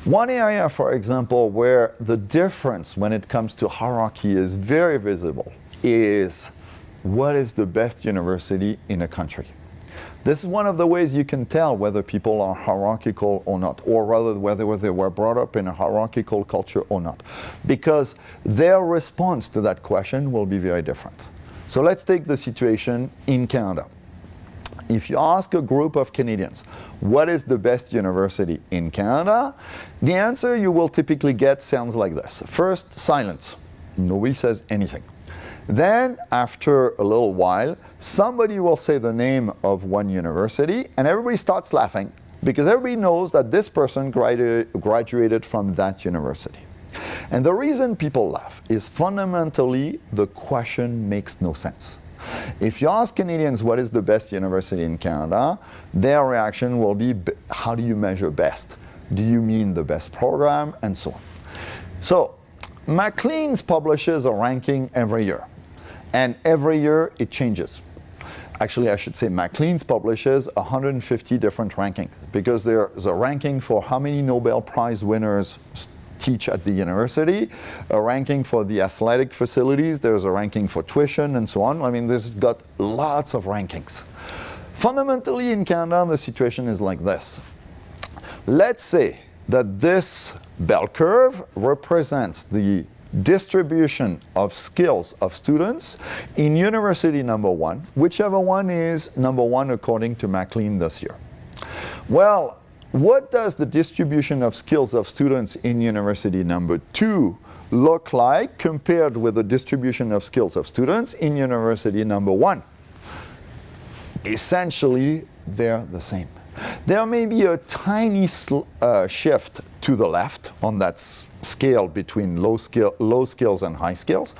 One area, for example, where the difference when it comes to hierarchy is very visible is what is the best university in a country. This is one of the ways you can tell whether people are hierarchical or not, or rather whether they were brought up in a hierarchical culture or not, because their response to that question will be very different. So let's take the situation in Canada. If you ask a group of Canadians, what is the best university in Canada? The answer you will typically get sounds like this. First, silence. Nobody says anything. Then, after a little while, somebody will say the name of one university, and everybody starts laughing, because everybody knows that this person graduated from that university. And the reason people laugh is fundamentally the question makes no sense. If you ask Canadians what is the best university in Canada, their reaction will be, how do you measure best? Do you mean the best program? And so on. So, Maclean's publishes a ranking every year. And every year it changes. Actually, I should say Maclean's publishes 150 different rankings, because there's a ranking for how many Nobel Prize winners teach at the university, a ranking for the athletic facilities, there's a ranking for tuition and so on. I mean, this has got lots of rankings. Fundamentally in Canada, the situation is like this. Let's say that this bell curve represents the distribution of skills of students in university number one, whichever one is number one according to Maclean this year. Well, what does the distribution of skills of students in university number two look like compared with the distribution of skills of students in university number one? Essentially, they're the same. There may be a tiny shift to the left on that scale between low skills and high skills,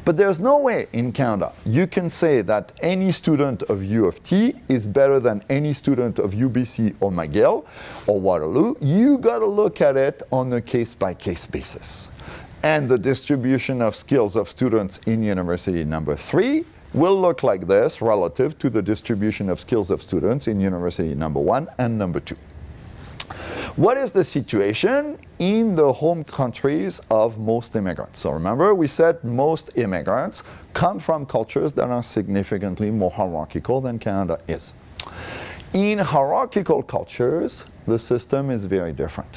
but there's no way in Canada you can say that any student of U of T is better than any student of UBC or McGill or Waterloo. You got to look at it on a case-by-case basis. And the distribution of skills of students in university number three will look like this relative to the distribution of skills of students in university number one and number two. What is the situation in the home countries of most immigrants? So remember, we said most immigrants come from cultures that are significantly more hierarchical than Canada is. In hierarchical cultures, the system is very different.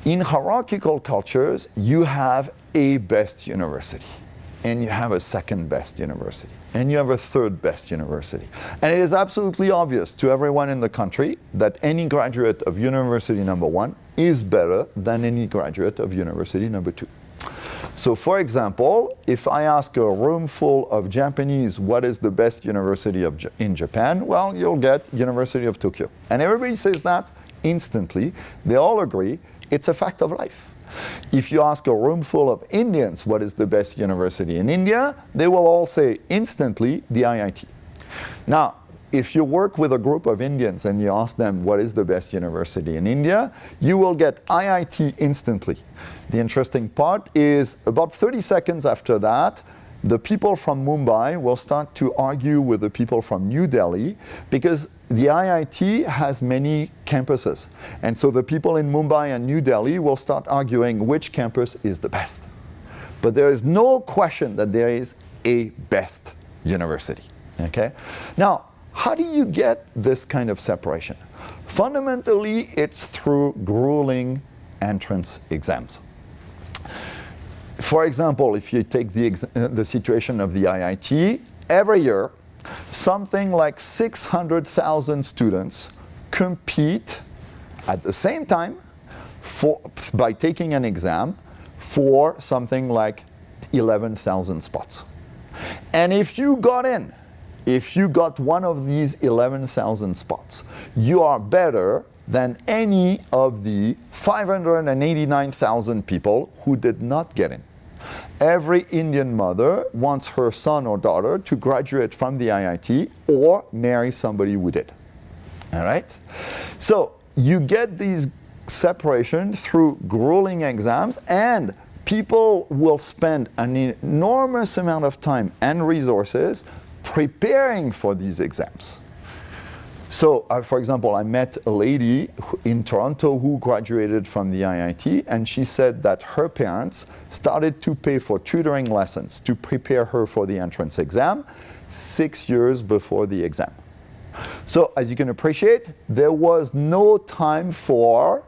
In hierarchical cultures, you have a best university, and you have a second best university, and you have a third best university. And it is absolutely obvious to everyone in the country that any graduate of university number one is better than any graduate of university number two. So for example, if I ask a room full of Japanese what is the best university in Japan, well, you'll get University of Tokyo. And everybody says that instantly. They all agree it's a fact of life. If you ask a room full of Indians what is the best university in India, they will all say instantly the IIT. Now, if you work with a group of Indians and you ask them what is the best university in India, you will get IIT instantly. The interesting part is about 30 seconds after that, the people from Mumbai will start to argue with the people from New Delhi, because the IIT has many campuses. And so the people in Mumbai and New Delhi will start arguing which campus is the best. But there is no question that there is a best university. Okay? Now, how do you get this kind of separation? Fundamentally, it's through grueling entrance exams. For example, if you take the situation of the IIT, every year, something like 600,000 students compete at the same time by taking an exam for something like 11,000 spots. And if you got in, if you got one of these 11,000 spots, you are better than any of the 589,000 people who did not get in. Every Indian mother wants her son or daughter to graduate from the IIT or marry somebody who did. All right? So you get these separation through grueling exams, and people will spend an enormous amount of time and resources preparing for these exams. So, for example, I met a lady in Toronto who graduated from the IIT, and she said that her parents started to pay for tutoring lessons to prepare her for the entrance exam 6 years before the exam. So, as you can appreciate, there was no time for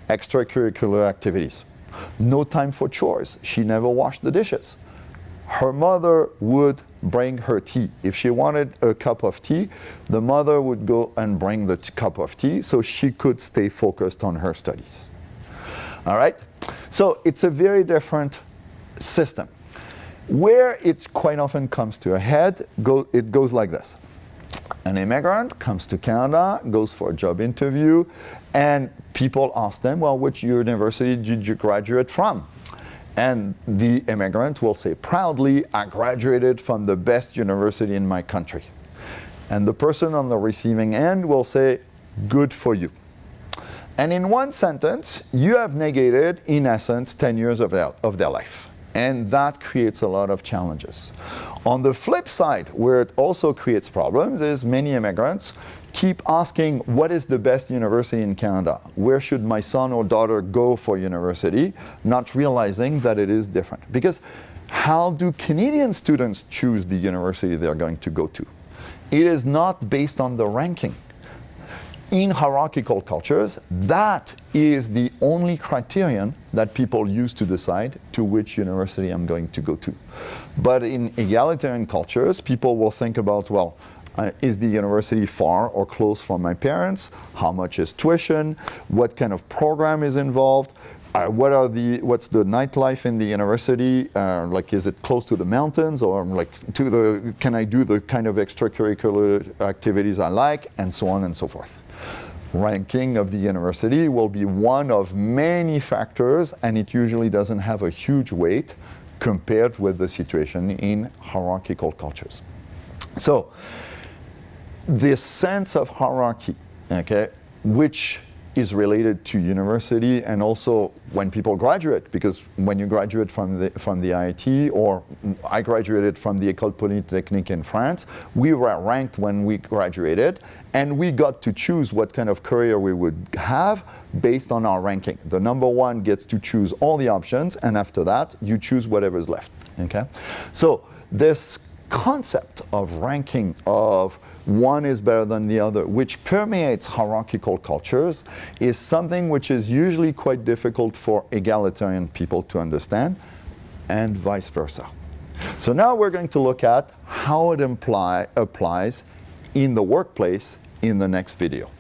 extracurricular activities, no time for chores. She never washed the dishes. Her mother would bring her tea. If she wanted a cup of tea, the mother would go and bring the cup of tea so she could stay focused on her studies. All right? So it's a very different system. Where it quite often comes to a head, it goes like this. An immigrant comes to Canada, goes for a job interview, and people ask them, well, which university did you graduate from? And the immigrant will say proudly, I graduated from the best university in my country. And the person on the receiving end will say, good for you. And in one sentence, you have negated, in essence, 10 years of their life. And that creates a lot of challenges. On the flip side, where it also creates problems, is many immigrants keep asking, what is the best university in Canada? Where should my son or daughter go for university? Not realizing that it is different. Because how do Canadian students choose the university they're going to go to? It is not based on the ranking. In hierarchical cultures, that is the only criterion that people use to decide to which university I'm going to go to. But in egalitarian cultures, people will think about, well, is the university far or close from my parents? How much is tuition? What kind of program is involved? What's the nightlife in the university? Like, is it close to the mountains, or like can I do the kind of extracurricular activities I like, and so on and so forth. Ranking of the university will be one of many factors, and it usually doesn't have a huge weight compared with the situation in hierarchical cultures. So, this sense of hierarchy, okay, which is related to university and also when people graduate, because when you graduate from the IIT, or I graduated from the École Polytechnique in France, we were ranked when we graduated, and we got to choose what kind of career we would have based on our ranking. The number one gets to choose all the options, and after that, you choose whatever's left, okay? So this concept of ranking, of one is better than the other, which permeates hierarchical cultures, is something which is usually quite difficult for egalitarian people to understand, and vice versa. So now we're going to look at how it applies in the workplace in the next video.